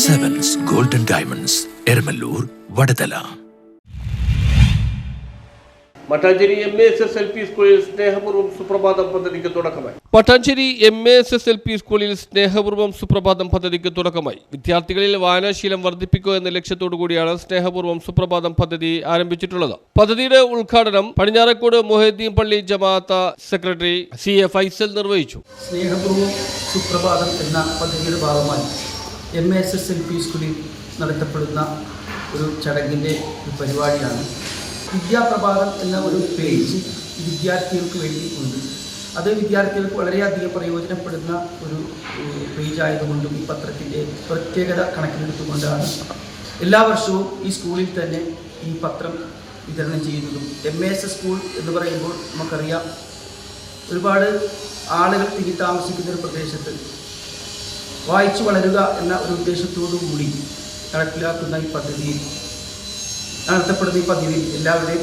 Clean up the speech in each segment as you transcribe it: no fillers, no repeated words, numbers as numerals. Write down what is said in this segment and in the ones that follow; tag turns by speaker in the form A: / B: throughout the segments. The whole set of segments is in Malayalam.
A: Sevens Golden Diamonds, Ermalur, Vadadala.
B: Mattancherry MASSLP സ്കൂളിൽ സ്നേഹപൂർവ്വം സുപ്രഭാതം പദ്ധതിക്ക് തുടക്കമായി. മട്ടാഞ്ചേരി MASSLP സ്കൂളിൽ സ്നേഹപൂർവ്വം സുപ്രഭാതം പദ്ധതിക്ക് തുടക്കമായി. വിദ്യാർത്ഥികളിൽ വായനാശീലം വർദ്ധിപ്പിക്കുക എന്ന ലക്ഷ്യത്തോടു കൂടിയാണ് സ്നേഹപൂർവ്വം സുപ്രഭാതം പദ്ധതി ആരംഭിച്ചിട്ടുള്ളത്. പദ്ധതിയുടെ ഉദ്ഘാടനം പടിഞ്ഞാറേക്കോട് മൊഹീദ്ദീൻ പള്ളി ജമാഅത്ത് സെക്രട്ടറി CA ഫൈസൽ നിർവഹിച്ചു.
C: സ്നേഹപൂർവ്വം സുപ്രഭാതം എന്ന പദ്ധതിയുടെ ഭാഗമായി MASSLP സ്കൂളിൽ നടത്തപ്പെടുന്ന ഒരു ചടങ്ങിൻ്റെ പരിപാടിയാണ്. വിദ്യാപ്രഭാതം എന്ന ഒരു പേജ് വിദ്യാർത്ഥികൾക്ക് വേണ്ടി ഉണ്ട്. അത് വിദ്യാർത്ഥികൾക്ക് വളരെയധികം പ്രയോജനപ്പെടുന്ന ഒരു പേജ് ആയതുകൊണ്ടും ഈ പത്രത്തിൻ്റെ പ്രത്യേകത കണക്കിലെടുത്തുകൊണ്ടാണ് എല്ലാ വർഷവും ഈ സ്കൂളിൽ തന്നെ ഈ പത്രം വിതരണം ചെയ്യുന്നതും. MASS സ്കൂൾ എന്ന് പറയുമ്പോൾ നമുക്കറിയാം, ഒരുപാട് ആളുകൾ തിങ്ങി താമസിക്കുന്ന ഒരു പ്രദേശത്ത് വായിച്ചു വളരുക എന്ന ഒരു ഉദ്ദേശത്തോടു കൂടി നടപ്പിലാക്കുന്ന ഈ പദ്ധതിയിൽ എല്ലാവരുടെയും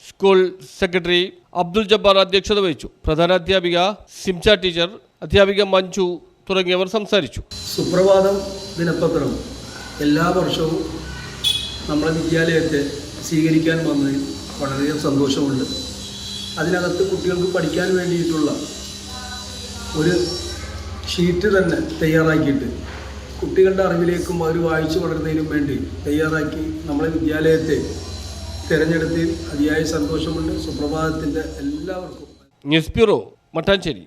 B: സ്കൂൾ സെക്രട്ടറി അബ്ദുൽ ജബ്ബാർ അധ്യക്ഷത വഹിച്ചു. പ്രധാന അധ്യാപിക സിംച ടീച്ചർ, അധ്യാപിക മഞ്ജു തുടങ്ങിയവർ സംസാരിച്ചു.
C: സുപ്രഭാതം ദിനപത്രം എല്ലാ വർഷവും നമ്മുടെ വിദ്യാലയത്തെ സ്വീകരിക്കാൻ വന്നതിൽ വളരെയധികം സന്തോഷമുണ്ട്. അതിനകത്ത് കുട്ടികൾക്ക് പഠിക്കാൻ വേണ്ടിയിട്ടുള്ള ഒരു ഷീറ്റ് തന്നെ തയ്യാറാക്കിയിട്ട് കുട്ടികളുടെ അറിവിലേക്കും അവർ വായിച്ചു വളരുന്നതിനും വേണ്ടി തയ്യാറാക്കി നമ്മളെ വിദ്യാലയത്തെ തിരഞ്ഞെടുത്തതിൽ അതിയായ സന്തോഷമുണ്ട്. സുപ്രഭാതത്തിൻ്റെ എല്ലാവർക്കും.
B: News bureau, Mattancherry.